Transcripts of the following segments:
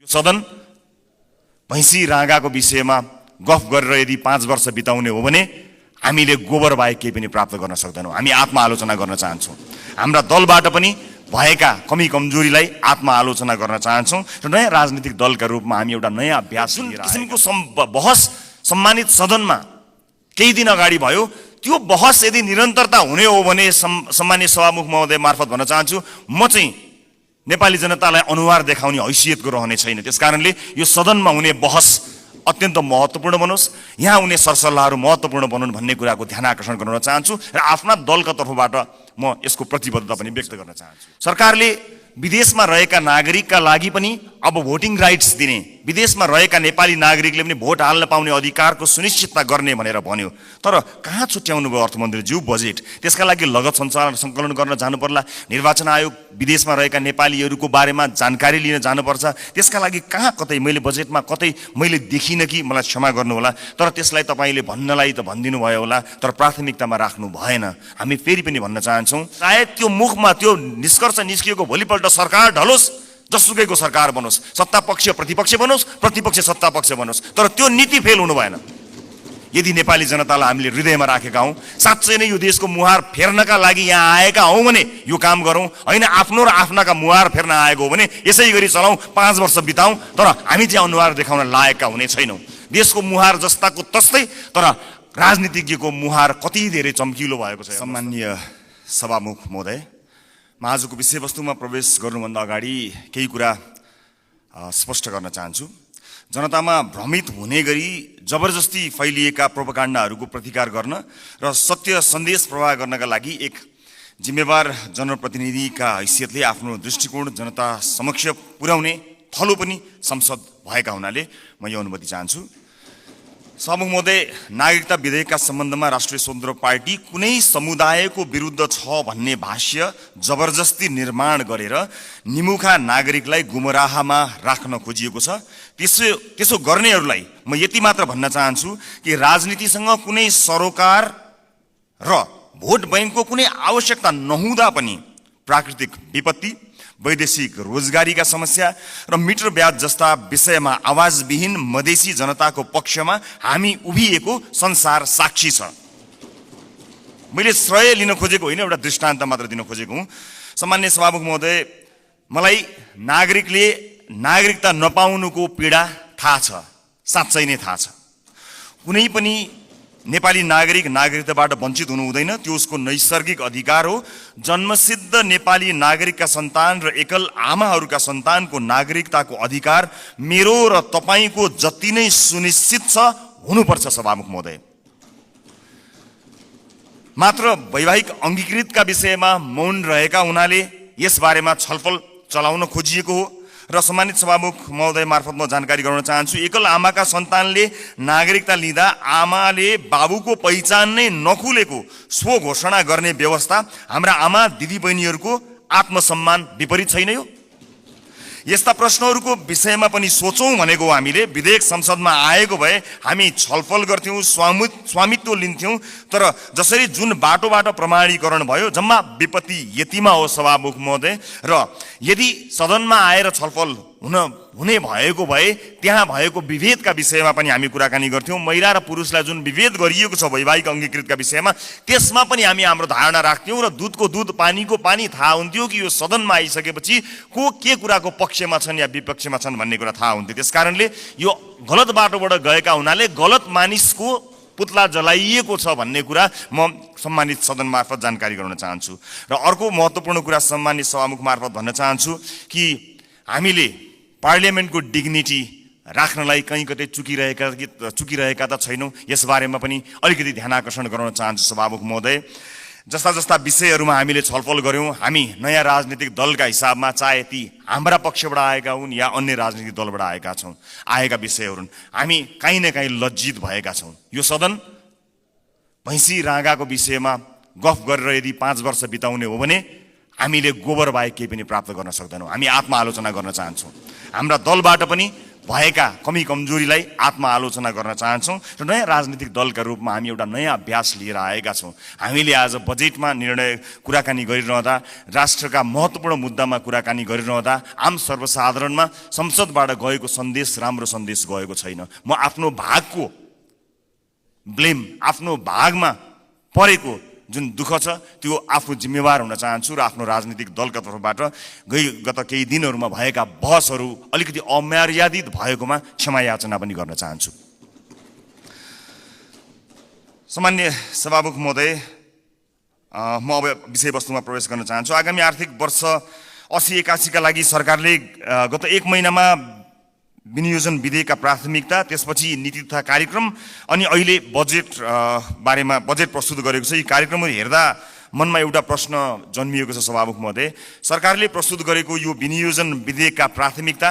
सदन भैँसी राँगाको विषयमा गफ गरेर यदि 5 वर्ष बिताउने हो भने हामीले गोबर बाहेक केही पनि प्राप्त गर्न सक्दैनौँ। हामी आत्मआलोचना गर्न चाहन्छौँ। हाम्रा दलबाट पनि भएका कमी कमजोरीलाई आत्मआलोचना गर्न चाहन्छौँ र नयाँ राजनीतिक दलका रूपमा हामी एउटा नयाँ अभ्यास जुन किसिमको बहस सम्मानित सदनमा केही दिन अगाडि भयो, त्यो बहस यदि निरन्तरता हुने हो भने सम्मानित सभामुख महोदय मार्फत भन्न चाहन्छु, म चाहिँ नेपाली जनतालाई अनुहार देखाउने हैसियतको रहने छैन। त्यसकारणले यो सदनमा हुने बहस अत्यन्त महत्त्वपूर्ण बनोस्, यहाँ हुने सरसल्लाहहरू महत्त्वपूर्ण बनुन् भन्ने कुराको ध्यान आकर्षण गर्न चाहन्छु र आफ्ना दलका तर्फबाट म यसको प्रतिबद्धता पनि व्यक्त गर्न चाहन्छु। सरकारले विदेशमा रहेका नागरिकका लागि पनि अब भोटिङ राइट्स दिने, विदेशमा रहेका नेपाली नागरिकले पनि भोट हाल्न पाउने अधिकारको सुनिश्चितता गर्ने भनेर भन्यो। तर कहाँ छुट्याउनु भयो अर्थमन्त्रीज्यू बजेट? त्यसका लागि लगत सङ्कलन गर्न जानु पर्ला। निर्वाचन आयोग विदेशमा रहेका नेपालीहरूको बारेमा जानकारी लिन जानुपर्छ। त्यसका लागि कहाँ कतै मैले बजेटमा कतै मैले देखिनँ कि, मलाई क्षमा गर्नुहोला, तर त्यसलाई तपाईँले भन्नलाई त भनिदिनु भयो होला, तर प्राथमिकतामा राख्नु भएन। हामी फेरि पनि भन्न चाहन्छौँ, सायद त्यो मुखमा त्यो निष्कर्ष निस्किएको भोलिपल्ट सरकार ढलोस्, जसुकैको सरकार बनोस्, सत्ता पक्ष प्रतिपक्ष बनोस्, प्रतिपक्ष सत्ता पक्ष बनोस्, तर त्यो नीति फेल हुनु भएन। यदि नेपाली जनतालाई हामीले हृदयमा राखेका हौँ, साँच्चै नै यो देशको मुहार फेर्नका लागि यहाँ आएका हौँ भने यो काम गरौँ, होइन आफ्नो र आफ्नाका मुहार फेर्न आएको हो भने यसै गरी चलाउँ, 5 वर्ष बिताउँ, तर हामी चाहिँ अनुहार देखाउन लायकका हुने छैनौँ। देशको मुहार जस्ताको तस्तै, तर राजनीतिज्ञको मुहार कति धेरै चम्किलो भएको छ। सम्माननीय सभामुख महोदय, म आजको विषयवस्तुमा प्रवेश गर्नुभन्दा अगाडि केही कुरा स्पष्ट गर्न चाहन्छु। जनतामा भ्रमित हुने गरी जबरजस्ती फैलिएका प्रोपागान्डाहरूको प्रतिकार गर्न र सत्य सन्देश प्रवाह गर्नका लागि एक जिम्मेवार जनप्रतिनिधिका हैसियतले आफ्नो दृष्टिकोण जनता समक्ष पुर्याउने थलो पनि संसद भएका हुनाले म यो अनुमति चाहन्छु। सभामुख महोदय, नागरिकता विधेयकका सम्बन्धमा राष्ट्रिय स्वतन्त्र पार्टी कुनै समुदायको विरुद्ध छ भन्ने भाष्य जबरजस्ती निर्माण गरेर निमुखा नागरिकलाई गुमराहमा राख्न खोजिएको छ। त्यसो गर्नेहरूलाई म यति मात्र भन्न चाहन्छु कि राजनीतिसँग कुनै सरोकार र भोट बैंकको कुनै आवश्यकता नहुँदा पनि प्राकृतिक विपत्ति, वैदेशिक रोजगारीका समस्या र मिटर ब्याज जस्ता विषयमा आवाजविहीन मधेसी जनताको पक्षमा हामी उभिएको संसार साक्षी छ। मैले श्रेय लिन खोजेको होइन, एउटा दृष्टान्त मात्र दिन खोजेको हुँ। सम्माननीय सभामुख महोदय, मलाई नागरिकले नागरिकता नपाउनुको पीडा थाहा छ, साँच्चै नै थाहा छ। कुनै पनि नेपाली नागरिक नागरिकताबाट वञ्चित हुनु हुँदैन, त्यो उसको नैसर्गिक अधिकार हो। जन्मसिद्ध नेपाली नागरिकका सन्तान र एकल आमाहरूका सन्तानको नागरिकताको अधिकार मेरो र तपाईँको जति नै सुनिश्चित छ हुनुपर्छ। सभामुख महोदय, मात्र वैवाहिक अङ्गीकृतका विषयमा मौन रहेका हुनाले यसबारेमा छलफल चलाउन खोजिएको हो र सम्मानित सभामुख महोदय मार्फत म जानकारी गराउन चाहन्छु, एकल आमाका सन्तानले नागरिकता लिँदा आमाले बाबुको पहिचान नै नखुलेको स्व घोषणा गर्ने व्यवस्था हाम्रा आमा दिदीबहिनीहरूको आत्मसम्मान विपरीत छैन यो? यस्ता प्रश्नहरूको विषयमा पनि सोचौँ भनेको हामीले। विधेयक संसदमा आएको भए हामी छलफल गर्थ्यौँ, स्वामित्व लिन्थ्यौँ, तर जसरी जुन बाटोबाट प्रमाणीकरण भयो जम्मा विपत्ति यतिमा हो सभामुख महोदय। र यदि सदनमा आएर छलफल हुने भएको भए त्यहाँ भएको विभेदका विषयमा पनि हामी कुराकानी गर्थ्यौँ। महिला र पुरुषलाई जुन विभेद गरिएको छ वैवाहिक अङ्गीकृतका विषयमा, त्यसमा पनि हामी हाम्रो धारणा राख्थ्यौँ र दुधको दुध पानीको पानी थाहा हुन्थ्यो कि यो सदनमा आइसकेपछि को के कुराको पक्षमा छन् या विपक्षमा छन् भन्ने कुरा थाहा हुन्थ्यो। त्यसकारणले यो गलत बाटोबाट गएका हुनाले गलत मानिसको पुतला जलाइएको छ भन्ने कुरा म सम्मानित सदन मार्फत जानकारी गराउन चाहन्छु। र अर्को महत्त्वपूर्ण कुरा सम्मानित सभामुख मार्फत भन्न चाहन्छु कि हामीले पार्लियामेन्टको डिग्निटी राख्नलाई कहीँ कतै चुकिरहेका त छैनौँ, यसबारेमा पनि अलिकति ध्यान आकर्षण गराउन चाहन्छु सभामुख महोदय। जस्ता विषयहरूमा हामीले छलफल गऱ्यौँ, हामी नयाँ राजनीतिक दलका हिसाबमा, चाहे ती हाम्रा पक्षबाट आएका हुन् या अन्य राजनीतिक दलबाट आएका विषयहरू, हामी काहीँ न काहीँ लज्जित भएका छौँ। यो सदन भैँसी राँगाको विषयमा गफ गरेर यदि 5 वर्ष बिताउने हो भने हामीले गोबर बाहेक केही पनि प्राप्त गर्न सक्दैनौँ। हामी आत्मआलोचना गर्न चाहन्छौँ। हाम्रा दलबाट पनि भएका कमी कमजोरीलाई आत्मआलोचना गर्न चाहन्छौँ र नयाँ राजनीतिक दलका रूपमा हामी एउटा नयाँ अभ्यास लिएर आएका छौँ। हामीले आज बजेटमा कुराकानी गरिरहँदा, राष्ट्रका महत्त्वपूर्ण मुद्दामा कुराकानी गरिरहँदा आम सर्वसाधारणमा संसदबाट गएको सन्देश राम्रो सन्देश गएको छैन। म आफ्नो भागको ब्लेम, आफ्नो भागमा परेको जुन दुःख छ त्यो आफू जिम्मेवार हुन चाहन्छु र आफ्नो राजनीतिक दलका तर्फबाट गत केही दिनहरूमा भएका बहसहरू अलिकति अमर्यादित भएकोमा क्षमा याचना पनि गर्न चाहन्छु। सामान्य सभामुख महोदय, म अब विषयवस्तुमा प्रवेश गर्न चाहन्छु। आगामी आर्थिक वर्ष 80-81 का लागि सरकारले गत 1 महिनामा विनियोजन विधेयकका प्राथमिकता, त्यसपछि नीति तथा कार्यक्रम अनि अहिले बजेट बारेमा बजेट प्रस्तुत गरेको छ। यी कार्यक्रमहरू हेर्दा मनमा एउटा प्रश्न जन्मिएको छ सभामुख महोदय। सरकारले प्रस्तुत गरेको यो विनियोजन विधेयकका प्राथमिकता,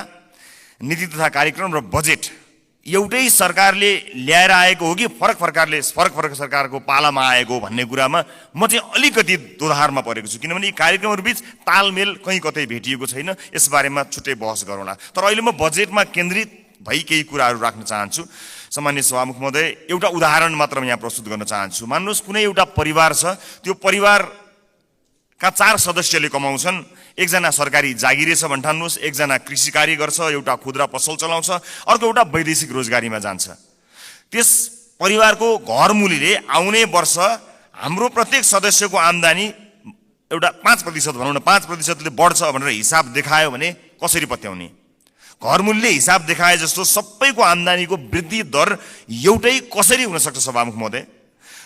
नीति तथा कार्यक्रम र बजेट एउटै सरकारले ल्याएर आएको हो कि फरक फरक सरकारको पालामा आएको भन्ने कुरामा म चाहिँ अलिकति दोधारमा परेको छु, किनभने यी कार्यक्रमहरूबीच तालमेल कहीँ कतै भेटिएको छैन। यसबारेमा छुट्टै बहस गरौँला। तर अहिले म बजेटमा केन्द्रित भई केही कुराहरू राख्न चाहन्छु। सामान्य सभामुख महोदय, एउटा उदाहरण मात्र यहाँ प्रस्तुत गर्न चाहन्छु। मान्नुहोस् कुनै एउटा परिवार छ, त्यो परिवारका 4 सदस्यले कमाउँछन्। एकजना सरकारी जागिरे छ भन्ठान्नुहोस्, एकजना कृषि कार्य गर्छ, एउटा खुद्रा पसल चलाउँछ, अर्को एउटा वैदेशिक रोजगारीमा जान्छ। त्यस परिवारको घरमूलीले आउने वर्ष हाम्रो प्रत्येक सदस्यको आम्दानी एउटा 5% भनौँ न, 5%ले बढ्छ भनेर हिसाब देखायो भने कसरी पत्याउने? घरमूलीले हिसाब देखाए जस्तो सबैको आम्दानीको वृद्धि दर एउटै कसरी हुन सक्छ सभामुख महोदय?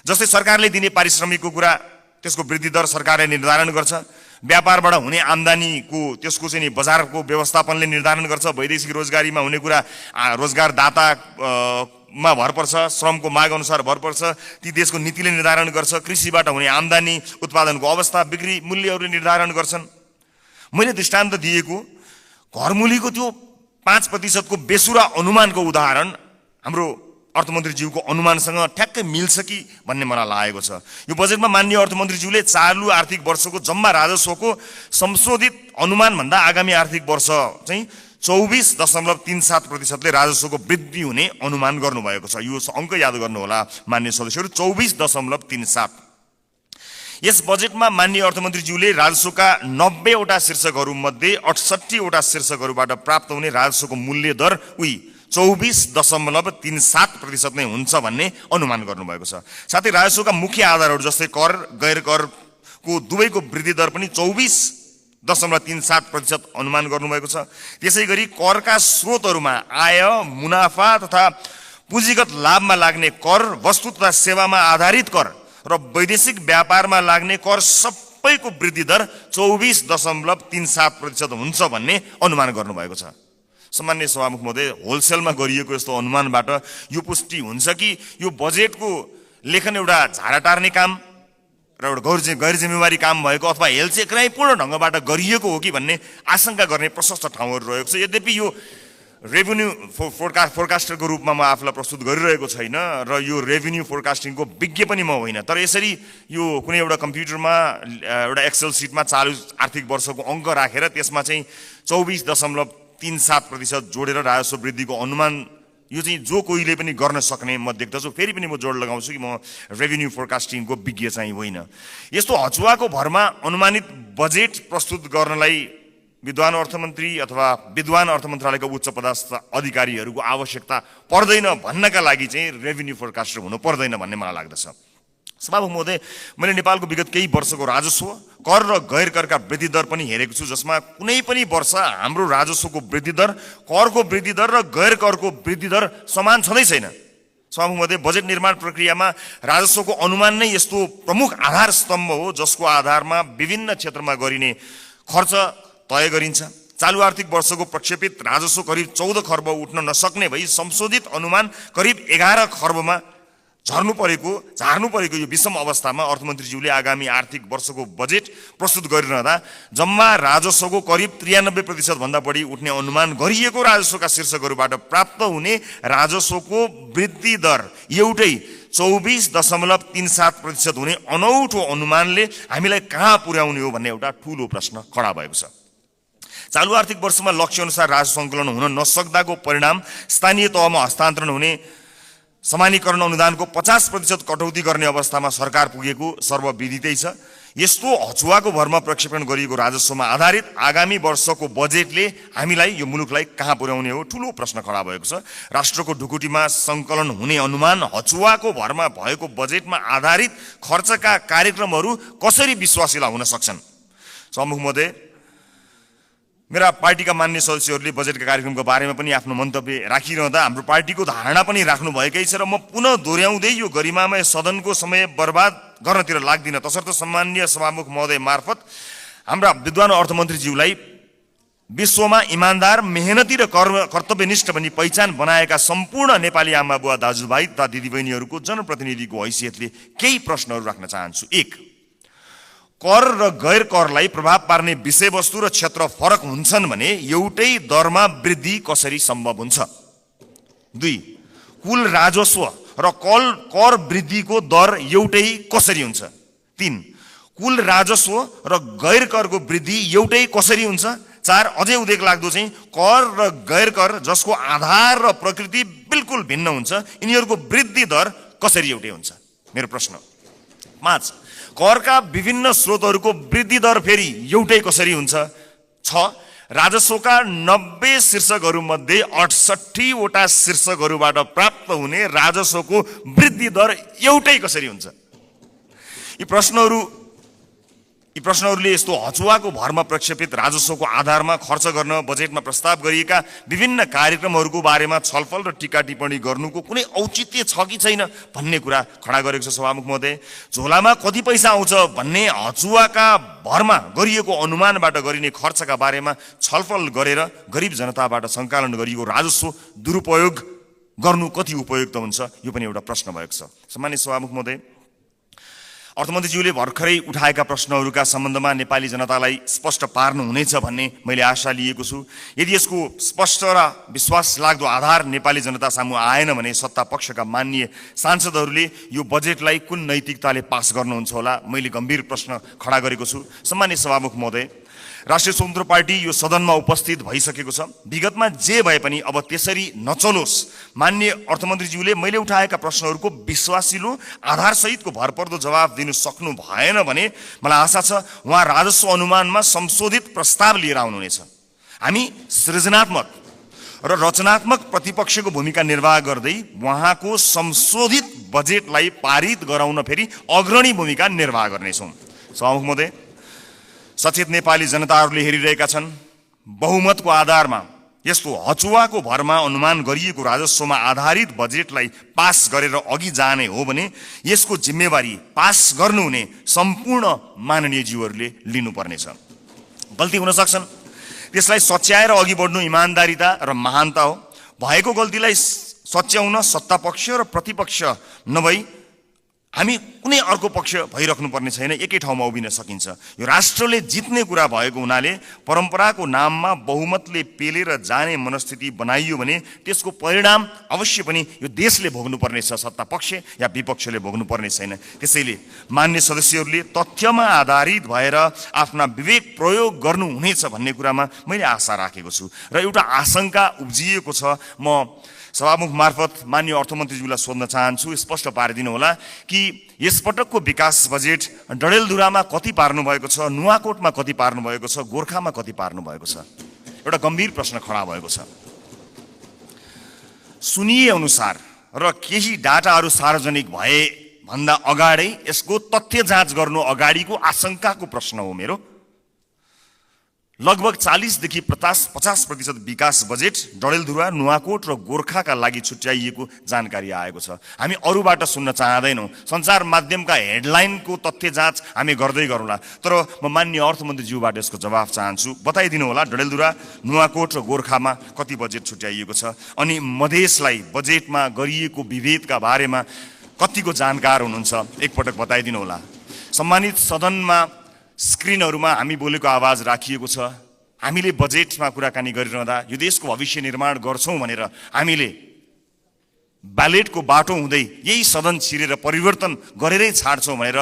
जस्तै सरकारले दिने पारिश्रमिकको कुरा, त्यसको वृद्धि दर सरकारले निर्धारण गर्छ। व्यापारबाट हुने आम्दानीको त्यसको चाहिँ नि बजारको व्यवस्थापनले निर्धारण गर्छ। वैदेशिक रोजगारीमा हुने कुरा रोजगारदातामा भर पर्छ, श्रमको माग अनुसार भर पर्छ, ती देशको नीतिले निर्धारण गर्छ। कृषिबाट हुने आम्दानी, उत्पादनको अवस्था, बिक्री मूल्यहरूले निर्धारण गर्छन्। मैले दृष्टान्त दिएको घरमूलीको त्यो 5% को बेसुरा अनुमानको उदाहरण हाम्रो अर्थमन्त्रीज्यूको अनुमानसँग ठ्याक्कै मिल्छ कि भन्ने मलाई लागेको छ। यो बजेटमा माननीय अर्थमन्त्रीज्यूले चालु आर्थिक वर्षको जम्मा राजस्वको संशोधित अनुमानभन्दा आगामी आर्थिक वर्ष चाहिँ 24.37%ले राजस्वको वृद्धि हुने अनुमान गर्नुभएको छ। यो अङ्क याद गर्नुहोला माननीय सदस्यहरू, 24.37। यस बजेटमा माननीय अर्थमन्त्रीज्यूले राजस्वका 90 वटा शीर्षकहरूमध्ये 68 वटा शीर्षकहरूबाट प्राप्त हुने राजस्वको मूल्य दर 24.37% नै हुन्छ भन्ने अनुमान गर्नुभएको छ। साथै राजस्वका मुख्य आधारहरू जस्तै कर, गैर करको दुवैको वृद्धि दर पनि 24.37% अनुमान गर्नुभएको छ। त्यसै गरी करका स्रोतहरूमा आय, मुनाफा तथा पुँजीगत लाभमा लाग्ने कर, वस्तु तथा सेवामा आधारित कर र वैदेशिक व्यापारमा लाग्ने कर सबैको वृद्धि दर 24.37% हुन्छ भन्ने अनुमान गर्नुभएको छ। सामान्य सभामुख महोदय, होलसेलमा गरिएको यस्तो अनुमानबाट यो पुष्टि हुन्छ कि यो बजेटको लेखन एउटा झाडा टार्ने काम र एउटा गैर जिम्मेवारी काम भएको अथवा हेलचेक्राइपूर्ण ढङ्गबाट गरिएको हो कि भन्ने आशंका गर्ने प्रशस्त ठाउँहरू रहेको छ। यद्यपि यो रेभेन्यू फोरकास्टरको रूपमा म आफूलाई प्रस्तुत गरिरहेको छैन र यो रेभेन्यू फोरकास्टिङको विज्ञ पनि म होइन, तर यसरी यो कुनै एउटा कम्प्युटरमा एउटा एक्सेल सिटमा चालु आर्थिक वर्षको अङ्क राखेर त्यसमा चाहिँ 24.37% जोडेर राजस्व वृद्धिको अनुमान, यो चाहिँ जो कोहीले पनि गर्न सक्ने म देख्दछु। फेरि पनि म जोड लगाउँछु कि म रेभेन्यू फोरकास्टिङको विज्ञ चाहिँ होइन। यस्तो हचुवाको भरमा अनुमानित बजेट प्रस्तुत गर्नलाई विद्वान अर्थमन्त्री अथवा विद्वान अर्थ मन्त्रालयका उच्च पदस्थ अधिकारीहरूको आवश्यकता पर्दैन भन्नका लागि चाहिँ रेभेन्यू फोरकास्टर हुनु पर्दैन भन्ने मलाई लाग्दछ। सभामुख महोदय, मैले नेपालको विगत केही वर्षको राजस्व, कर र गैर करका वृद्धि दर पनि हेरेको छु, जसमा कुनै पनि वर्ष हाम्रो राजस्वको वृद्धि दर, करको वृद्धि दर र गैर करको वृद्धि दर समान छँदै छैन। सभामुख महोदय, बजेट निर्माण प्रक्रियामा राजस्वको अनुमान नै यस्तो प्रमुख आधार स्तम्भ हो जसको आधारमा विभिन्न क्षेत्रमा गरिने खर्च तय गरिन्छ। चालु आर्थिक वर्षको प्रक्षेपित राजस्व करिब 14 खर्ब उठ्न नसक्ने भई संशोधित अनुमान करिब 11 खर्बमा झार्नु परेको यो विषम अवस्थामा अर्थमन्त्रीज्यूले आगामी आर्थिक वर्षको बजेट प्रस्तुत गरिरहँदा जम्मा राजस्वको करिब 93% भन्दा बढी उठ्ने अनुमान गरिएको राजस्वका शीर्षकहरूबाट प्राप्त हुने राजस्वको वृद्धि दर एउटै 24.37% हुने अनौठो अनुमानले हामीलाई कहाँ पुर्याउने हो भन्ने एउटा ठूलो प्रश्न खडा भएको छ। चालू आर्थिक वर्षमा लक्ष्य अनुसार राजस्व सङ्कलन हुन नसक्दाको परिणाम स्थानीय तहमा हस्तान्तरण हुने समानीकरण अनुदानको 50% कटौती गर्ने अवस्थामा सरकार पुगेको सर्वविदितै छ। यस्तो हचुवाको भरमा प्रक्षेपण गरिएको राजस्वमा आधारित आगामी वर्षको बजेटले हामीलाई यो मुलुकलाई कहाँ पुर्याउने हो ठुलो प्रश्न खडा भएको छ। राष्ट्रको ढुकुटीमा सङ्कलन हुने अनुमान हचुवाको भरमा भएको बजेटमा आधारित खर्चका कार्यक्रमहरू कसरी विश्वासिला हुन सक्छन्? सभामुख महोदय, मेरा पार्टीका मान्य सदस्यहरूले बजेटका कार्यक्रमको बारेमा पनि आफ्नो मन्तव्य राखिरहँदा हाम्रो पार्टीको धारणा पनि राख्नु भएकै छ र म पुनः दोहोऱ्याउँदै यो गरिमामय सदनको समय बर्बाद गर्नतिर लाग्दिन। तसर्थ सम्माननीय सभामुख महोदय मार्फत हाम्रा विद्वान अर्थमन्त्रीज्यूलाई विश्वमा इमान्दार, मेहनती र कर्तव्यनिष्ठ भनी पहिचान बनाएका सम्पूर्ण नेपाली आमा बुवा दाजुभाइ तथा दिदीबहिनीहरूको जनप्रतिनिधिको हैसियतले केही प्रश्नहरू राख्न चाहन्छु। 1, कर र गैर करलाई प्रभाव पार्ने विषयवस्तु र क्षेत्र फरक हुन्छन् भने एउटै दरमा वृद्धि कसरी सम्भव हुन्छ? 2, कुल राजस्व र कर वृद्धिको दर एउटै कसरी हुन्छ? 3, कुल राजस्व र गैर करको वृद्धि एउटै कसरी हुन्छ? 4, अझै उदेक लाग्दो चाहिँ कर र गैर कर जसको आधार र प्रकृति बिल्कुल भिन्न हुन्छ, यिनीहरूको वृद्धि दर कसरी एउटै हुन्छ? मेरो प्रश्न। 5, करका विभिन्न स्रोतहरूको वृद्धि दर फेरि एउटै कसरी हुन्छ? 6, राजस्वका 90 शीर्षकहरूमध्ये 68 वटा शीर्षकहरूबाट प्राप्त हुने राजस्वको वृद्धि दर एउटै कसरी हुन्छ? यी प्रश्नहरूले यस्तो हचुवाको भरमा प्रक्षेपित राजस्वको आधारमा खर्च गर्न बजेटमा प्रस्ताव गरिएका विभिन्न कार्यक्रमहरूको बारेमा छलफल र टीका टिप्पणी गर्नुको कुनै औचित्य छ कि छैन भन्ने कुरा खडा गरेको छ। सभामुख महोदय, झोलामा कति पैसा आउँछ भन्ने हचुवाका भरमा गरिएको अनुमानबाट गरिने खर्चका बारेमा छलफल गरेर गरिब जनताबाट सङ्कलन गरिएको राजस्व दुरुपयोग गर्नु कति उपयुक्त हुन्छ, यो पनि एउटा प्रश्न भएको छ। सम्मानित सभामुख महोदय, अर्थमन्त्रीज्यूले भर्खरै उठाएका प्रश्नहरूका सम्बन्धमा नेपाली जनतालाई स्पष्ट पार्नु हुनेछ भन्ने मैले आशा लिएको छु। यदि यसको स्पष्ट र विश्वास लाग्दो आधार नेपाली जनता सामु आएन भने सत्ता पक्षका माननीय सांसदहरूले यो बजेटलाई कुन नैतिकताले पास गर्नुहुन्छ होला, मैले गम्भीर प्रश्न खडा गरेको छु। सम्मानित सभामुख महोदय, राष्ट्रिय स्वतन्त्र पार्टी यो सदनमा उपस्थित भइसकेको छ। विगतमा जे भए पनि अब त्यसरी नचलोस्। माननीय अर्थमन्त्रीज्यूले मैले उठाएका प्रश्नहरूको विश्वासिलो आधारसहितको भरपर्दो जवाब दिनु सक्नु भएन भने मलाई आशा छ उहाँ राजस्व अनुमानमा संशोधित प्रस्ताव लिएर आउनुहुनेछ। हामी सृजनात्मक र रचनात्मक प्रतिपक्षको भूमिका निर्वाह गर्दै उहाँको संशोधित बजेटलाई पारित गराउन फेरि अग्रणी भूमिका निर्वाह गर्नेछौँ। सभामुख महोदय, सचेत नेपाली जनताहरूले हेरिरहेका छन्। बहुमतको आधारमा यस्तो हचुवाको भरमा अनुमान गरिएको राजस्वमा आधारित बजेटलाई पास गरेर अघि जाने हो भने यसको जिम्मेवारी पास गर्नुहुने सम्पूर्ण माननीयज्यूहरूले लिनुपर्नेछ। गल्ती हुन सक्छन्, त्यसलाई सच्याएर अघि बढ्नु इमान्दारिता र महानता हो। भएको गल्तीलाई सच्याउन सत्तापक्ष र प्रतिपक्ष नभई हामी कुनै अर्को पक्ष भइराख्नु पर्ने छैन, एकै ठाउँमा उभिन सकिन्छ। यो राष्ट्रले जित्ने कुरा भएको हुनाले परम्पराको नाममा बहुमतले पेलेर जाने मनस्थिति बनाइयो भने त्यसको परिणाम अवश्य पनि यो देशले भोग्नुपर्ने छ, सत्ता पक्ष या विपक्षले भोग्नुपर्ने छैन। त्यसैले मान्य सदस्यहरूले तथ्यमा आधारित भएर आफ्ना विवेक प्रयोग गर्नुहुनेछ भन्ने कुरामा मैले आशा राखेको छु र एउटा आशंका उब्जिएको छ। म सभामुख मार्फत मान्य अर्थमन्त्रीज्यूलाई सोध्न चाहन्छु, स्पष्ट पारिदिनु होला कि यसपटकको विकास बजेट डडेलधुरामा कति पार्नु भएको छ, नुवाकोटमा कति पार्नु भएको छ, गोर्खामा कति पार्नु भएको छ? एउटा गम्भीर प्रश्न खडा भएको छ। सुनिए अनुसार र केही डाटाहरू सार्वजनिक भए भन्दा अगाडै यसको तथ्य जाँच गर्नु अगाडिको आशंकाको प्रश्न हो मेरो। लगभग 40 देखि 50% विकास बजेट डडेलधुरा, नुवाकोट र गोर्खाका लागि छुट्याइएको जानकारी आएको छ। हामी अरूबाट सुन्न चाहँदैनौँ। सञ्चार माध्यमका हेडलाइनको तथ्य जाँच हामी गर्दै गरौँला, तर म मान्य अर्थमन्त्रीज्यूबाट यसको जवाफ चाहन्छु। बताइदिनु होला डडेलधुरा, नुवाकोट र गोर्खामा कति बजेट छुट्याइएको छ, अनि मधेसलाई बजेटमा गरिएको विभेदका बारेमा कतिको जानकार हुनुहुन्छ, एकपटक बताइदिनु होला। सम्मानित सदनमा स्क्रिनहरूमा हामी बोलेको आवाज राखिएको छ। हामीले बजेटमा कुराकानी गरिरहँदा यो देशको भविष्य निर्माण गर्छौँ भनेर हामीले ब्यालेटको बाटो हुँदै यही सदन छिरेर परिवर्तन गरेरै छाड्छौँ भनेर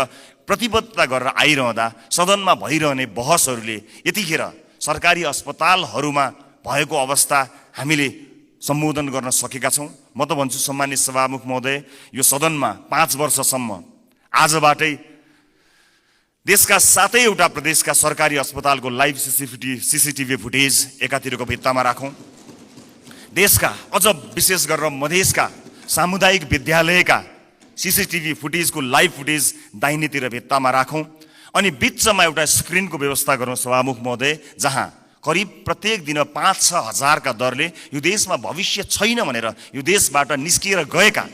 प्रतिबद्धता गरेर आइरहँदा सदनमा भइरहने बहसहरूले यतिखेर सरकारी अस्पतालहरूमा भएको अवस्था हामीले सम्बोधन गर्न सकेका छौँ। म त भन्छु सम्मानित सभामुख महोदय, यो सदनमा 5 वर्षसम्म आजबाटै देशका 7वटा प्रदेशका सरकारी अस्पतालको लाइभ सीसीटीभी फुटेज एकातिरको भित्तामा राखौँ। देशका अझ विशेष गरेर मधेसका सामुदायिक विद्यालयका सीसीटीभी फुटेजको लाइभ फुटेज दाहिनेतिर भित्तामा राखौँ अनि बिचमा एउटा स्क्रिनको व्यवस्था गरौँ सभामुख महोदय, जहाँ करिब प्रत्येक दिन 5-6 हजारका दरले यो देशमा भविष्य छैन भनेर यो देशबाट निस्किएर गएका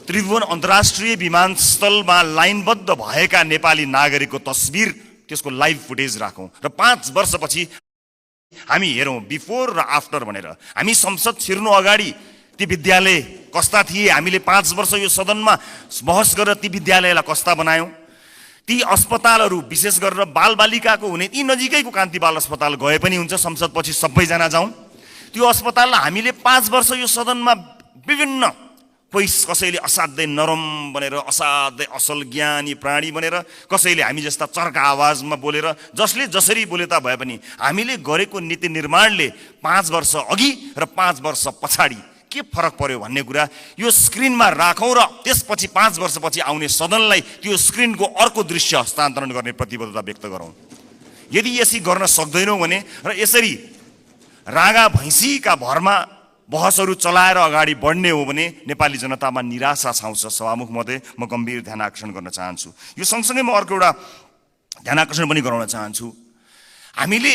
त्रिभुवन अन्तर्राष्ट्रिय विमानस्थलमा लाइनबद्ध भएका नेपाली नागरिकको तस्बिर त्यसको लाइभ फुटेज राखौँ र 5 वर्षपछि हामी हेरौँ बिफोर र आफ्टर भनेर। हामी संसद छिर्नु अगाडि ती विद्यालय कस्ता थिए, हामीले 5 वर्ष यो सदनमा बहस गरेर ती विद्यालयलाई कस्ता बनायौँ। ती अस्पतालहरू विशेष गरेर बालबालिकाको हुने ती नजिकैको कान्ति बाल अस्पताल गए पनि हुन्छ, संसदपछि सबैजना जाउँ। त्यो अस्पताललाई हामीले 5 वर्ष यो सदनमा विभिन्न कसैले असाध्यै नरम भनेर, असाध्यै असल ज्ञानी प्राणी भनेर, कसैले हामी जस्ता चर्का आवाजमा बोलेर, जसले जसरी बोले ता भए पनि हामीले गरेको नीति निर्माणले 5 वर्ष अघि र 5 वर्ष पछाडि के फरक पर्यो भन्ने कुरा यो स्क्रिनमा राखौँ र त्यसपछि 5 वर्षपछि आउने सदनलाई त्यो स्क्रिनको अर्को दृश्य हस्तान्तरण गर्ने प्रतिबद्धता व्यक्त गरौँ। यदि यसरी गर्न सक्दैनौँ भने र यसरी रागा भैँसीका भरमा बहसहरू चलाएर अगाडि बढ्ने हो भने नेपाली जनतामा निराशा छाउँछ। सभामुख महोदय, म गम्भीर ध्यान आकर्षण गर्न चाहन्छु। यो सँगसँगै म अर्को एउटा ध्यान आकर्षण पनि गराउन चाहन्छु। हामीले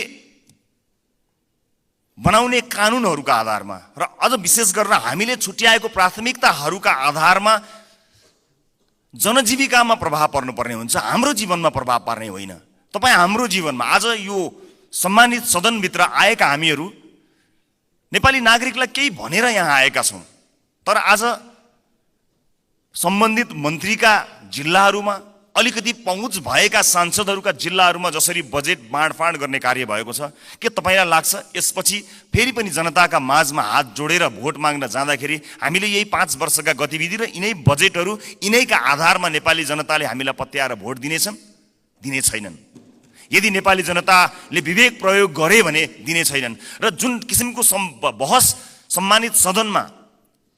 बनाउने कानुनहरूका आधारमा र अझ विशेष गरेर हामीले छुट्याएको प्राथमिकताहरूका आधारमा जनजीविकामा प्रभाव पर्नुपर्ने हुन्छ, हाम्रो जीवनमा प्रभाव पार्ने होइन। तपाईँ हाम्रो जीवनमा आज यो सम्मानित सदनभित्र आएका हामीहरू नेपाली नागरिकलाई केही भनेर यहाँ आएका छौँ, तर आज सम्बन्धित मन्त्रीका जिल्लाहरूमा अलिकति पहुँच भएका सांसदहरूका जिल्लाहरूमा जसरी बजेट बाँडफाँड गर्ने कार्य भएको छ, के तपाईँलाई लाग्छ यसपछि फेरि पनि जनताका माझमा हात जोडेर भोट माग्न जाँदाखेरि हामीले यही 5 वर्षका गतिविधि र यिनै बजेटहरू यिनैका आधारमा नेपाली जनताले हामीलाई पत्याएर भोट दिनेछन्? दिने छैनन्। यदि नेपाली जनताले विवेक प्रयोग गरे भने दिने छैनन्। र जुन किसिमको बहस सम्मानित सदनमा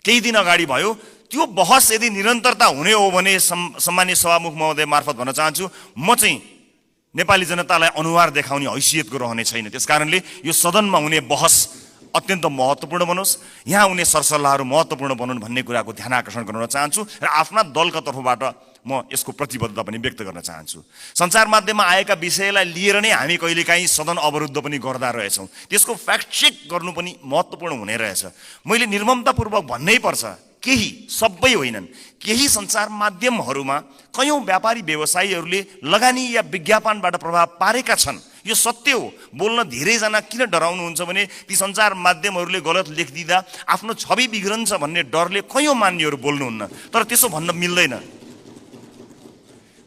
केही दिन अगाडि भयो, त्यो बहस यदि निरन्तरता हुने हो भने सम्मानित सभामुख महोदय मार्फत भन्न चाहन्छु, म चाहिँ नेपाली जनतालाई अनुहार देखाउने हैसियतको रहने छैन। त्यसकारणले यो सदनमा हुने बहस अत्यन्त महत्त्वपूर्ण बनोस्, यहाँ हुने सरसल्लाहहरू महत्त्वपूर्ण बनुन् भन्ने कुराको ध्यान आकर्षण गराउन चाहन्छु र आफ्ना दलका तर्फबाट म यसको प्रतिबद्धता पनि व्यक्त गर्न चाहन्छु। सञ्चार माध्यममा आएका विषयलाई लिएर नै हामी कहिलेकाहीँ सदन अवरुद्ध पनि गर्दा रहेछौँ। त्यसको फ्याक्ट चेक गर्नु पनि महत्त्वपूर्ण हुने रहेछ। मैले निर्ममतापूर्वक भन्नै पर्छ, केही, सबै होइनन्, केही सञ्चार माध्यमहरूमा कयौँ व्यापारी व्यवसायीहरूले लगानी या विज्ञापनबाट प्रभाव पारेका छन्। यो सत्य हो। बोल्न धेरैजना किन डराउनुहुन्छ भने ती सञ्चार माध्यमहरूले गलत लेखिदिँदा आफ्नो छवि बिग्रन्छ भन्ने डरले कयौँ मान्यहरू बोल्नुहुन्न, तर त्यसो भन्न मिल्दैन।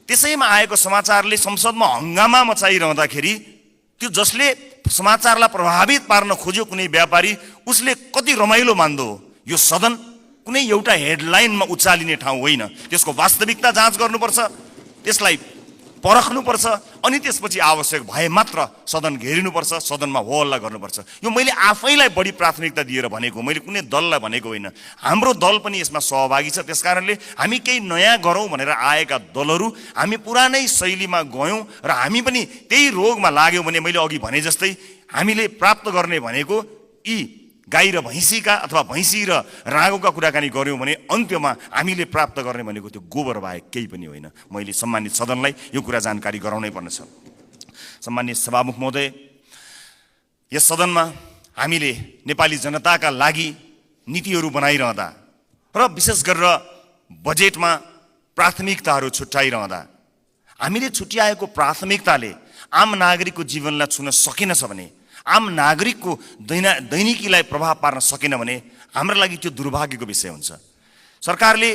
त्यसैमा आएको समाचारले संसदमा हङ्गामा मचाइरहँदाखेरि त्यो जसले समाचारलाई प्रभावित पार्न खोज्यो कुनै व्यापारी, उसले कति रमाइलो मान्दो हो। यो सदन कुनै एउटा हेडलाइनमा उचालिने ठाउँ होइन। त्यसको वास्तविकता जाँच गर्नुपर्छ, त्यसलाई परख्नुपर्छ अनि त्यसपछि आवश्यक भए मात्र सदन घेरिनुपर्छ, सदनमा हो हल्ला गर्नुपर्छ। यो मैले आफैलाई बढी प्राथमिकता दिएर भनेको, मैले कुनै दललाई भनेको होइन। हाम्रो दल पनि यसमा सहभागी छ। त्यसकारणले हामी केही नयाँ गरौँ भनेर आएका दलहरू हामी पुरानै शैलीमा गयौँ र हामी पनि त्यही रोगमा लाग्यौँ भने मैले अघि भने जस्तै हामीले प्राप्त गर्ने भनेको यी गाई र भैँसीका अथवा भैँसी र रागोका कुराकानी गऱ्यौँ भने अन्त्यमा हामीले प्राप्त गर्ने भनेको त्यो गोबर बाहेक केही पनि होइन। मैले सम्मानित सदनलाई यो कुरा जानकारी गराउनै पर्नेछ। सम्मानित सभामुख महोदय, यस सदनमा हामीले नेपाली जनताका लागि नीतिहरू बनाइरहँदा र विशेष गरेर बजेटमा प्राथमिकताहरू छुट्याइरहँदा हामीले छुट्याएको प्राथमिकताले आम नागरिकको जीवनलाई छुन सकेनछ भने, आम नागरिकको दैनिकीलाई प्रभाव पार्न सकेन भने हाम्रो लागि त्यो दुर्भाग्यको विषय हुन्छ। सरकारले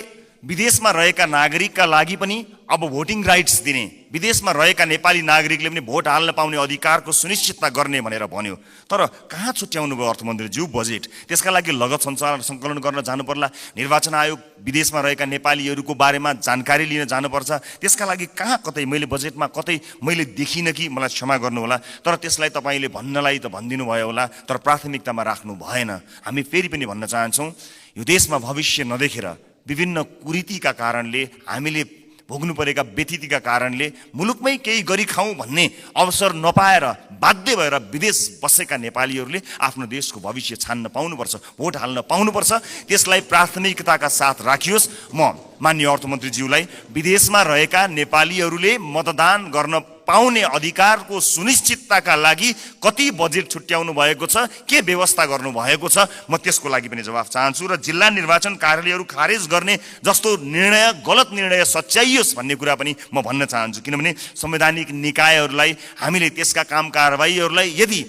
विदेशमा रहेका नागरिकका लागि पनि अब भोटिङ राइट्स दिने विदेशमा रहेका नेपाली नागरिकले पनि भोट हाल्न पाउने अधिकारको सुनिश्चितता गर्ने भनेर भन्यो। तर कहाँ छुट्याउनु भयो अर्थमन्त्रीज्यू बजेट? त्यसका लागि लगत सङ्कलन गर्न जानु पर्ला, निर्वाचन आयोग विदेशमा रहेका नेपालीहरूको बारेमा जानकारी लिन जानुपर्छ। त्यसका लागि कहाँ कतै मैले बजेटमा कतै मैले देखिनँ कि, मलाई क्षमा गर्नुहोला, तर त्यसलाई तपाईँले भन्नलाई त भनिदिनु भयो होला, तर प्राथमिकतामा राख्नु भएन। हामी फेरि पनि भन्न चाहन्छौँ, यो देशमा भविष्य नदेखेर विभिन्न कुरीतिका कारणले, हामीले भोग्नु परेका व्यथितिका कारणले मुलुकमै केही गरी खाउँ भन्ने अवसर नपाएर बाध्य भएर विदेश बसेका नेपालीहरूले आफ्नो देशको भविष्य छान्न पाउनुपर्छ, भोट हाल्न पाउनुपर्छ। त्यसलाई प्राथमिकताका साथ राखियोस्। म माननीय अर्थमन्त्रीज्यूलाई विदेशमा रहेका नेपालीहरूले मतदान गर्न पाउने अधिकारको सुनिश्चितताका लागि कति बजेट छुट्याउनु भएको छ, के व्यवस्था गर्नु भएको छ, म त्यसको लागि पनि जवाफ चाहन्छु। र जिल्ला निर्वाचन कार्यालयहरू खारेज गर्ने जस्तो निर्णय, गलत निर्णय सच्याइयोस् भन्ने कुरा पनि म भन्न चाहन्छु। किनभने संवैधानिक निकायहरूलाई, हामीले त्यसका काम कारबाहीहरूलाई यदि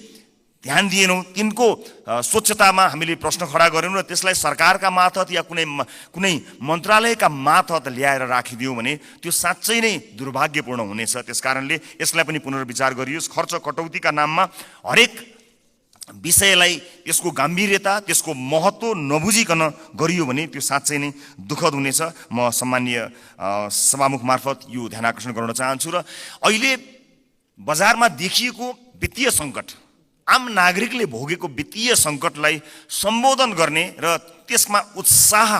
ध्यान दिएनौँ, तिनको स्वच्छतामा हामीले प्रश्न खडा गरेनौँ र त्यसलाई सरकारका मार्फत या कुनै मन्त्रालयका मार्फत ल्याएर राखिदियौँ भने त्यो साँच्चै नै दुर्भाग्यपूर्ण हुनेछ। त्यसकारणले यसलाई पनि पुनर्विचार गरियोस्। खर्च कटौतीका नाममा हरेक विषयलाई त्यसको गम्भीरता, त्यसको महत्त्व नबुझिकन गरियो भने त्यो साँच्चै नै दुःखद हुनेछ। म सम्माननीय सभामुख मार्फत यो ध्यान आकर्षण गराउन चाहन्छु। र अहिले बजारमा देखिएको वित्तीय सङ्कट, आम नागरिकले भोगेको वित्तीय सङ्कटलाई सम्बोधन गर्ने र त्यसमा उत्साह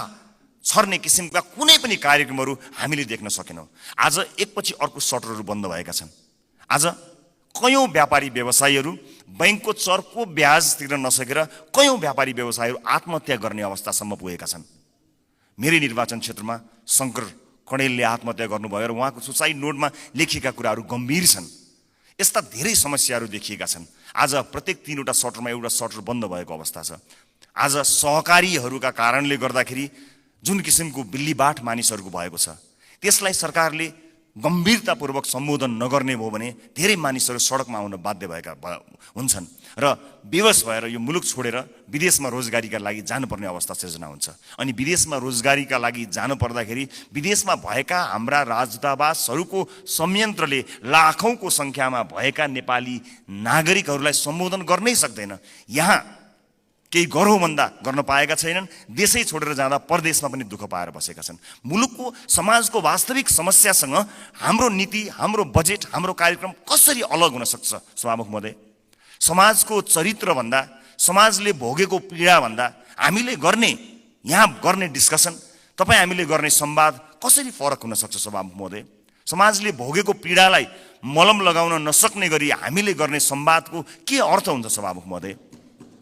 छर्ने किसिमका कुनै पनि कार्यक्रमहरू हामीले देख्न सकेनौँ। आज एकपछि अर्को सटरहरू बन्द भएका छन्। आज कयौँ व्यापारी व्यवसायीहरू बैंकको चर्को ब्याज तिर्न नसकेर कयौँ व्यापारी व्यवसायीहरू आत्महत्या गर्ने अवस्थासम्म पुगेका छन्। मेरै निर्वाचन क्षेत्रमा शङ्कर कणेलले आत्महत्या गर्नुभयो र उहाँको सुसाइड नोटमा लेखिएका कुराहरू गम्भीर छन्। यस्ता धेरै समस्याहरू देखिएका छन्। आज प्रत्येक 3वटा सटरमा एउटा सटर बन्द भएको अवस्था छ। आज सहकारीहरूका कारणले गर्दाखेरि जुन किसिमको बिल्लीबाट मानिसहरूको भएको छ, त्यसलाई सरकारले गम्भीरतापूर्वक सम्बोधन नगर्ने भयो भने धेरै मानिसहरू सडकमा आउन बाध्य भएका हुन्छन् र बेवस भएर यो मुलुक छोडेर विदेशमा रोजगारीका लागि जानुपर्ने अवस्था सिर्जना हुन्छ। अनि विदेशमा रोजगारीका लागि जानु पर्दाखेरि विदेशमा भएका हाम्रा राजदूतावासहरूको संयन्त्रले लाखौँको सङ्ख्यामा भएका नेपाली नागरिकहरूलाई सम्बोधन गर्नै सक्दैन। यहाँ केही गरौँ भन्दा गर्न पाएका छैनन्। देशै छोडेर जाँदा परदेशमा पनि दुःख पाएर बसेका छन्। मुलुकको, समाजको वास्तविक समस्यासँग हाम्रो नीति, हाम्रो बजेट, हाम्रो कार्यक्रम कसरी अलग हुन सक्छ? सभामुख महोदय, समाजको चरित्रभन्दा, समाजले भोगेको पीडाभन्दा हामीले यहाँ गर्ने डिस्कसन, तपाईँ हामीले गर्ने संवाद कसरी फरक हुन सक्छ? सभामुख महोदय, समाजले भोगेको पीडालाई मलम लगाउन नसक्ने गरी हामीले गर्ने संवादको के अर्थ हुन्छ? सभामुख महोदय,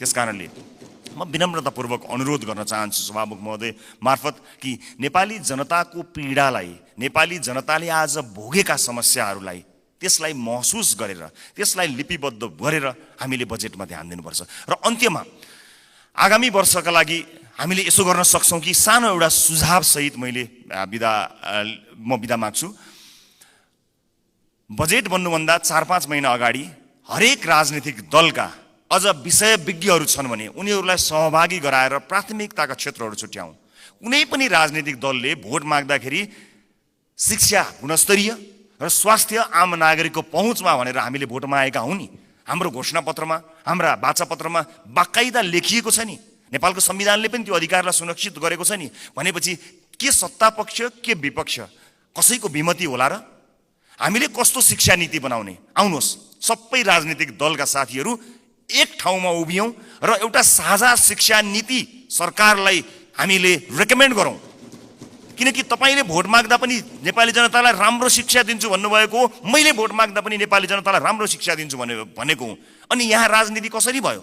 त्यसकारणले म विनम्रतापूर्वक अनुरोध गर्न चाहन्छु सभामुख महोदय मार्फत कि नेपाली जनताको पीडालाई, नेपाली जनताले आज भोगेका समस्याहरूलाई, त्यसलाई महसुस गरेर, त्यसलाई लिपिबद्ध गरेर हामीले बजेटमा ध्यान दिनुपर्छ। र अन्त्यमा आगामी वर्षका लागि हामीले यसो गर्न सक्छौँ कि सानो एउटा सुझाव सहित म बिदा माग्छु। बजेट बन्नुभन्दा 4-5 महिना अगाडि हरेक राजनीतिक दलका अझ विषयविज्ञहरू छन् भने उनीहरूलाई सहभागी गराएर प्राथमिकताका क्षेत्रहरू छुट्याउँ। कुनै पनि राजनीतिक दलले भोट माग्दाखेरि शिक्षा गुणस्तरीय र स्वास्थ्य आम नागरिकको पहुँचमा भनेर हामीले भोट मागेका हौँ नि। हाम्रो घोषणापत्रमा, हाम्रा वाचापत्रमा बाकाइदा लेखिएको छ नि। नेपालको संविधानले पनि त्यो अधिकारलाई सुरक्षित गरेको छ नि। भनेपछि के सत्तापक्ष के विपक्ष कसैको विमति होला र? हामीले कस्तो शिक्षा नीति बनाउने? आउनुहोस् सबै राजनीतिक दलका साथीहरू एक ठाउँमा उभियौँ र एउटा साझा शिक्षा नीति सरकारलाई हामीले रेकमेन्ड गरौँ। किनकि तपाईँले भोट माग्दा पनि नेपाली जनतालाई राम्रो शिक्षा दिन्छु भन्नुभएको, मैले भोट माग्दा पनि नेपाली जनतालाई राम्रो शिक्षा दिन्छु भनेको हुँ। अनि यहाँ राजनीति कसरी भयो?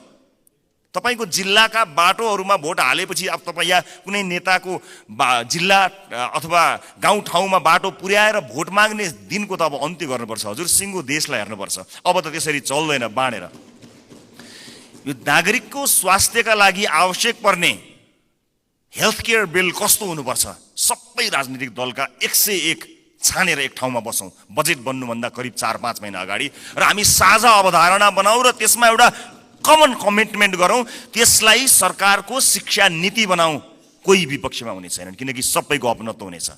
तपाईँको जिल्लाका बाटोहरूमा भोट हालेपछि अब तपाईँ या कुनै नेताको जिल्ला अथवा गाउँठाउँमा बाटो पुर्याएर भोट माग्ने दिनको त अब अन्त्य गर्नुपर्छ। हजुर, सिङ्गो देशलाई हेर्नुपर्छ। अब त त्यसरी चल्दैन बाँडेर। यो नागरिकको स्वास्थ्यका लागि आवश्यक पर्ने हेल्थ केयर बिल कस्तो हुनुपर्छ? सबै राजनीतिक दलका 101 छानेर एक ठाउँमा बसौँ बजेट बन्नुभन्दा करिब 4-5 महिना अगाडि र हामी साझा अवधारणा बनाऊ र त्यसमा एउटा कमन कमिटमेन्ट गरौँ। त्यसलाई सरकारको शिक्षा नीति बनाऊ। कोही विपक्षमा हुने छैनन् किनकि सबैको अपनत्व हुनेछ।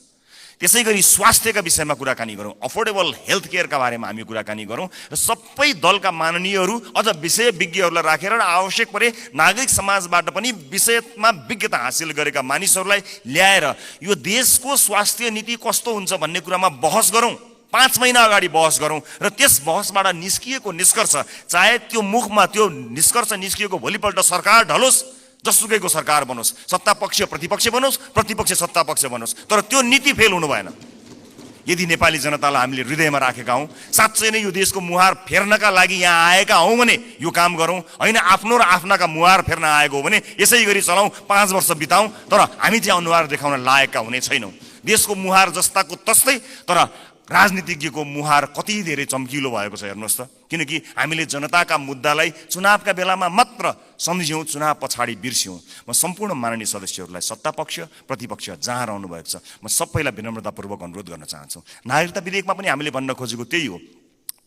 त्यसै गरी स्वास्थ्यका विषयमा कुराकानी गरौँ, अफोर्डेबल हेल्थ केयरका बारेमा हामी कुराकानी गरौँ र सबै दलका माननीयहरू अझ विषय विज्ञहरूलाई राखेर र आवश्यक परे नागरिक समाजबाट पनि विषयमा विज्ञता हासिल गरेका मानिसहरूलाई ल्याएर यो देशको स्वास्थ्य नीति कस्तो हुन्छ भन्ने कुरामा बहस गरौँ। 5 महिना अगाडि बहस गरौँ र त्यस बहसबाट निस्किएको निष्कर्ष, चाहे त्यो मुखमा त्यो निष्कर्ष निस्किएको भोलिपल्ट सरकार ढलोस्, जसुकैको सरकार बनोस्, सत्ता पक्ष प्रतिपक्ष बनोस्, प्रतिपक्ष सत्ता पक्ष बनोस्, तर त्यो नीति फेल हुनु भएन। यदि नेपाली जनतालाई हामीले हृदयमा राखेका हौँ, साँच्चै नै यो देशको मुहार फेर्नका लागि यहाँ आएका हौँ भने यो काम गरौँ, होइन आफ्नो र आफ्नाका मुहार फेर्न आएको हो भने यसै गरी चलाउँ, 5 वर्ष बिताउँ, तर हामी चाहिँ अनुहार देखाउन लायकका हुने छैनौँ। देशको मुहार जस्ताको तस्तै, तर राजनीतिज्ञको मुहार कति धेरै चम्किलो भएको छ हेर्नुहोस् त। किनकि हामीले जनताका मुद्दालाई चुनावका बेलामा मात्र सम्झ्यौँ, चुनाव पछाडि बिर्स्यौँ। म सम्पूर्ण माननीय सदस्यहरूलाई, सत्ता पक्ष प्रतिपक्ष जहाँ रहनु भएको छ, म सबैलाई विनम्रतापूर्वक अनुरोध गर्न चाहन्छु। नागरिकता विधेयकमा पनि हामीले भन्न खोजेको त्यही हो,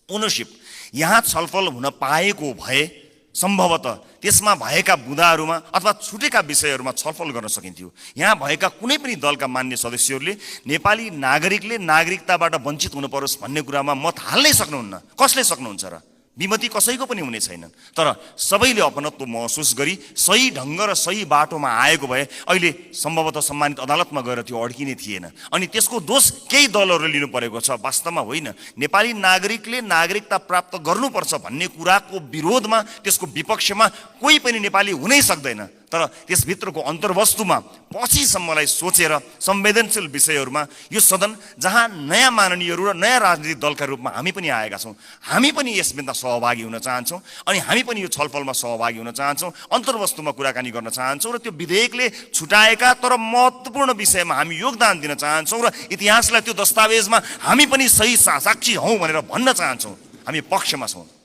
ओनरसिप यहाँ छलफल हुन पाएको भए सम्भवतः त्यसमा भएका बुँदाहरूमा अथवा छुटेका विषयहरूमा छलफल गर्न सकिन्थ्यो। यहाँ भएका कुनै पनि दलका मान्य सदस्यहरूले नेपाली नागरिकले नागरिकताबाट वञ्चित हुनु परोस् भन्ने कुरामा मत हाल्नै सक्नुहुन्न। कसले सक्नुहुन्छ र? विमति कसैको पनि हुने छैन। तर सबैले अपनत्व महसुस गरी सही ढङ्ग र सही बाटोमा आएको भए अहिले सम्भवतः सम्मानित अदालतमा गएर त्यो अड्किने थिएन। अनि त्यसको दोष केही दलहरूले लिनु परेको छ, वास्तवमा होइन। नेपाली नागरिकले नागरिकता प्राप्त गर्नुपर्छ भन्ने कुराको विरोधमा, त्यसको विपक्षमा कोही पनि नेपाली हुनै सक्दैन। तर त्यसभित्रको अन्तर्वस्तुमा पछिसम्मलाई सोचेर संवेदनशील विषयहरूमा यो सदन जहाँ नयाँ माननीयहरू र नयाँ राजनीतिक दलका रूपमा हामी पनि आएका छौँ, हामी पनि यसमा सहभागी हुन चाहन्छौँ अनि हामी पनि यो छलफलमा सहभागी हुन चाहन्छौँ, अन्तर्वस्तुमा कुराकानी गर्न चाहन्छौँ र त्यो विधेयकले छुटाएका तर महत्त्वपूर्ण विषयमा हामी योगदान दिन चाहन्छौँ र इतिहासलाई त्यो दस्तावेजमा हामी पनि सही साक्षी हौँ भनेर भन्न चाहन्छौँ। हामी पक्षमा छौँ।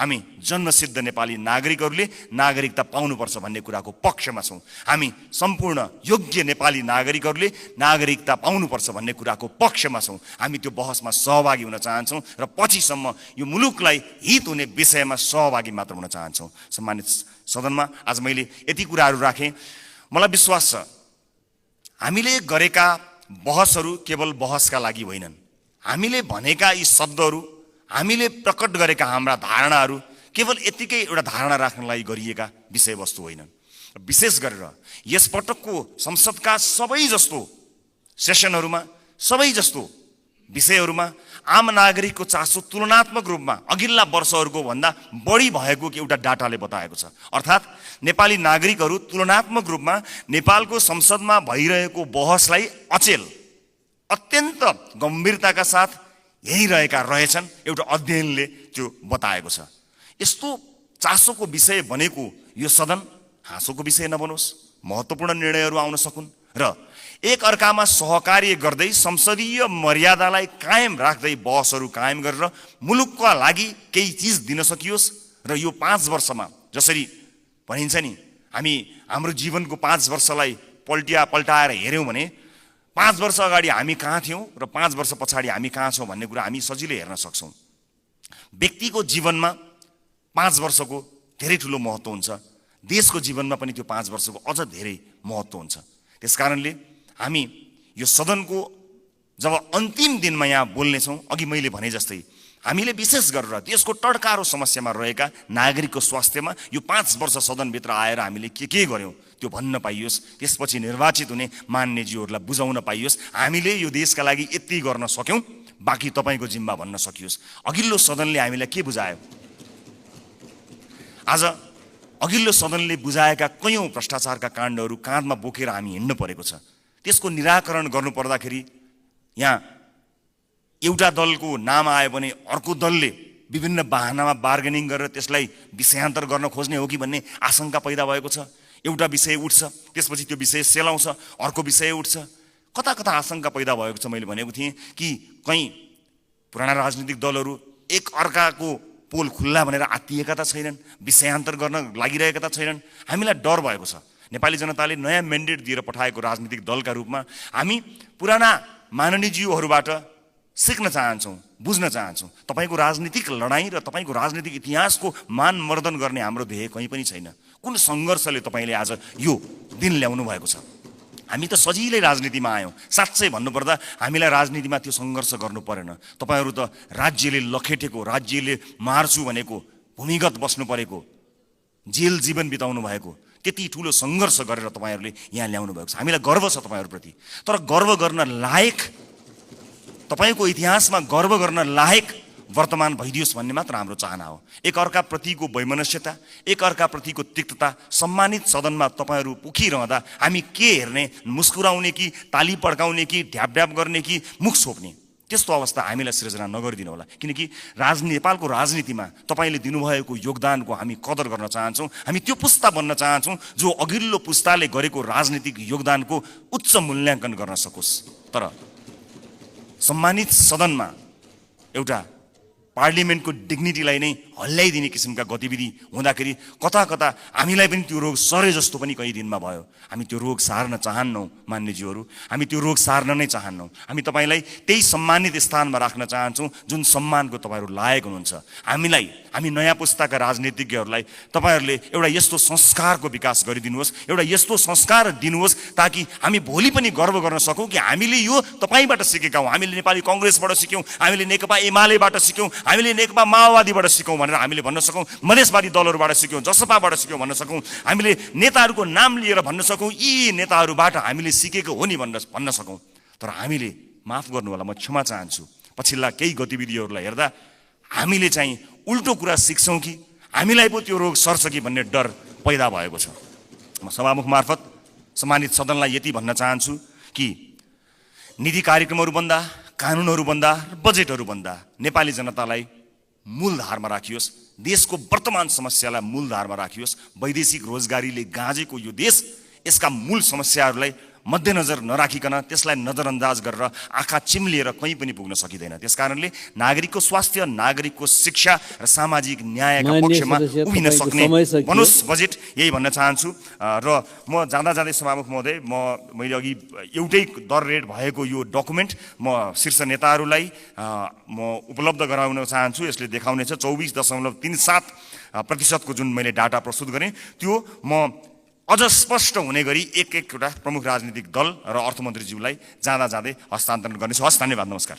हामी जन्मसिद्ध नेपाली नागरिकहरूले नागरिकता पाउनुपर्छ भन्ने कुराको पक्षमा छौँ। हामी सम्पूर्ण योग्य नेपाली नागरिकहरूले नागरिकता पाउनुपर्छ भन्ने कुराको पक्षमा छौँ। हामी त्यो बहसमा सहभागी हुन चाहन्छौँ र पछिसम्म यो मुलुकलाई हित हुने विषयमा सहभागी मात्र हुन चाहन्छौँ। सम्मानित सदनमा आज मैले यति कुराहरू राखेँ। मलाई विश्वास छ हामीले गरेका बहसहरू केवल बहसका लागि होइनन्। हामीले भनेका यी शब्दहरू, हामीले प्रकट गरेका हाम्रा धारणाहरू केवल यतिकै एउटा धारणा राख्न लागि गरिएका विषयवस्तु होइनन्। विशेष गरेर यसपटकको संसदका सबै जस्तो सेसनहरूमा, सबै जस्तो विषयहरूमा आम नागरिकको चासो तुलनात्मक रूपमा अघिल्ला वर्षहरूको भन्दा बढी भएको एउटा डाटाले बताएको छ। अर्थात् नेपाली नागरिकहरू तुलनात्मक रूपमा नेपालको संसदमा भइरहेको बहसलाई अचेल, अत्यन्त गम्भीरताका साथ हेरिरहेका रहेछन्। एउटा अध्ययनले त्यो बताएको छ। यस्तो चासोको विषय बनेको यो सदन हाँसोको विषय नबनोस्, महत्त्वपूर्ण निर्णयहरू आउन सकुन् र एक अर्कामा सहकार्य गर्दै संसदीय मर्यादालाई कायम राख्दै बहसहरू कायम गरेर मुलुकका लागि केही चिज दिन सकियोस्। र यो 5 वर्षमा जसरी भनिन्छ नि, हामी हाम्रो जीवनको 5 वर्षलाई पल्टाएर हेऱ्यौँ भने 5 वर्ष अगाडि हामी कहाँ थियौँ र 5 वर्ष पछाडि हामी कहाँ छौँ भन्ने कुरा हामी सजिलै हेर्न सक्छौँ। व्यक्तिको जीवनमा 5 वर्षको धेरै ठुलो महत्त्व हुन्छ, देशको जीवनमा पनि त्यो 5 वर्षको अझ धेरै महत्त्व हुन्छ। त्यसकारणले हामी यो सदनको जब अन्तिम दिनमा यहाँ बोल्नेछौँ, अघि मैले भने जस्तै हामीले विशेष गरेर देशको टड्कारो समस्यामा रहेका नागरिकको स्वास्थ्यमा यो 5 वर्ष सदनभित्र आएर हामीले के गर्यौँ त्यो भन्न पाइयोस्। त्यसपछि निर्वाचित हुने मान्यज्यूहरूलाई बुझाउन पाइयोस् हामीले यो देशका लागि यति गर्न सक्यौँ, बाँकी तपाईँको जिम्मा भन्न सकियोस्। अघिल्लो सदनले हामीलाई के बुझायो? आज अघिल्लो सदनले बुझाएका कयौँ भ्रष्टाचारका काण्डहरू काँधमा बोकेर हामी हिँड्नु परेको छ। त्यसको निराकरण गर्नु पर्दाखेरि यहाँ एउटा दलको नाम आयो भने अर्को दलले विभिन्न बहानामा बार्गेनिङ गरेर त्यसलाई विषयान्तर गर्न खोज्ने हो कि भन्ने आशंका पैदा भएको छ। एउटा विषय उठ्छ, त्यसपछि त्यो विषय सेलाउँछ, अर्को विषय उठ्छ। कता कता आशंका पैदा भएको छ। मैले भनेको थिएँ कि कहीँ पुराना राजनीतिक दलहरू एक अर्काको पोल खुल्ला भनेर आत्तिएका त छैनन्, विषयान्तर गर्न लागिरहेका त छैनन्। हामीलाई डर भएको छ। नेपाली जनताले नयाँ म्यान्डेट दिएर पठाएको राजनीतिक दलका रूपमा हामी पुराना माननीयज्यूहरूबाट सिक्न चाहन्छौँ, बुझ्न चाहन्छौँ। तपाईँको राजनीतिक लडाइँ र तपाईँको राजनीतिक इतिहासको मानमर्दन गर्ने हाम्रो ध्येय कहीँ पनि छैन। कुन सङ्घर्षले तपाईँले आज यो दिन ल्याउनु भएको छ? हामी त सजिलै राजनीतिमा आयौँ। साँच्चै भन्नुपर्दा हामीलाई राजनीतिमा त्यो सङ्घर्ष गर्नु परेन। तपाईँहरू त राज्यले लखेटेको, राज्यले मार्छु भनेको, भूमिगत बस्नु परेको, जेल जीवन बिताउनु भएको, त्यति ठुलो सङ्घर्ष गरेर तपाईँहरूले यहाँ ल्याउनु भएको छ। हामीलाई गर्व छ तपाईँहरूप्रति। तर गर्व गर्न लायक, तपाईँको इतिहासमा गर्व गर्न लायक वर्तमान भइदियोस् भन्ने मात्र हाम्रो चाहना हो। एकअर्काप्रतिको वैमनस्यता, एकअर्काप्रतिको तिक्तता, सम्मानित सदनमा तपाईँहरू उखिरहँदा हामी के हेर्ने, मुस्कुराउने कि ताली पड्काउने कि ढ्याप गर्ने कि मुख छोप्ने, त्यस्तो अवस्था हामीलाई सृजना नगरिदिनु होला। किनकि नेपालको राजनीतिमा तपाईँले दिनुभएको योगदानको हामी कदर गर्न चाहन्छौँ। हामी त्यो पुस्ता बन्न चाहन्छौँ जो अघिल्लो पुस्ताले गरेको राजनीतिक योगदानको उच्च मूल्याङ्कन गर्न सकोस्। तर सम्मानित सदनमा एउटा पार्लिमेन्टको डिग्निटीलाई नै हल्लाइदिने किसिमका गतिविधि हुँदाखेरि कता कता हामीलाई पनि त्यो रोग सरे जस्तो पनि कहीँ दिनमा भयो। हामी त्यो रोग सार्न चाहन्नौँ मान्यज्यूहरू, हामी त्यो रोग सार्न नै चाहन्नौँ। हामी तपाईँलाई त्यही सम्मानित स्थानमा राख्न चाहन्छौँ जुन सम्मानको तपाईँहरू लायक हुनुहुन्छ। हामी नयाँ पुस्ताका राजनीतिज्ञहरूलाई तपाईँहरूले एउटा यस्तो संस्कारको विकास गरिदिनुहोस्, एउटा यस्तो संस्कार दिनुहोस् ताकि हामी भोलि पनि गर्व गर्न सकौँ कि हामीले यो तपाईँबाट सिकेका हौँ। हामीले नेपाली कङ्ग्रेसबाट सिक्यौँ, हामीले नेकपा एमालेबाट सिक्यौँ, हामीले नेकपा माओवादीबाट सिक्यौँ भनेर हामीले भन्न सकौँ, मधेसवादी दलहरूबाट सिक्यौँ, जसपाबाट सिक्यौँ भन्न सकौँ, हामीले नेताहरूको नाम लिएर भन्न सकौँ यी नेताहरूबाट हामीले सिकेको हो नि भन्न सकौँ। तर हामीले, माफ गर्नु होला, म क्षमा चाहन्छु, पछिल्ला केही गतिविधिहरूलाई हेर्दा हामीले चाहिँ उल्टो कुरा सिक्छौँ कि हामीलाई पो त्यो रोग सर्छ कि भन्ने डर पैदा भएको छ। म सभामुख मार्फत सम्मानित सदनलाई यति भन्न चाहन्छु कि नीति कार्यक्रमहरू बन्दा, कानुनहरू बन्दा, बजेटहरू बन्दा नेपाली जनतालाई मूलधारमा राखियोस्, देशको वर्तमान समस्यालाई मूलधारमा राखियोस्। वैदेशिक रोजगारीले गाँजेको यो देश, यसका मूल समस्याहरूलाई मध्यनजर नराखिकन त्यसलाई नजरअन्दाज गरेर आँखा चिम्लिएर कहीँ पनि पुग्न सकिँदैन। त्यसकारणले नागरिकको स्वास्थ्य, नागरिकको शिक्षा र सामाजिक न्यायका पक्षमा उभिन सक्ने बनोस् बजेट, यही भन्न चाहन्छु। र म जाँदा जाँदै सभामुख महोदय, मैले अघि एउटै दर रेट भएको यो डकुमेन्ट म शीर्ष नेताहरूलाई म उपलब्ध गराउन चाहन्छु। यसले देखाउनेछ 24.37% जुन मैले डाटा प्रस्तुत गरेँ त्यो म अझ स्पष्ट हुने गरी एक-एकवटा प्रमुख राजनीतिक दल र अर्थमन्त्रीज्यूलाई जाँदा जाँदै हस्तान्तरण गर्नेछु। हस्, धन्यवाद, नमस्कार।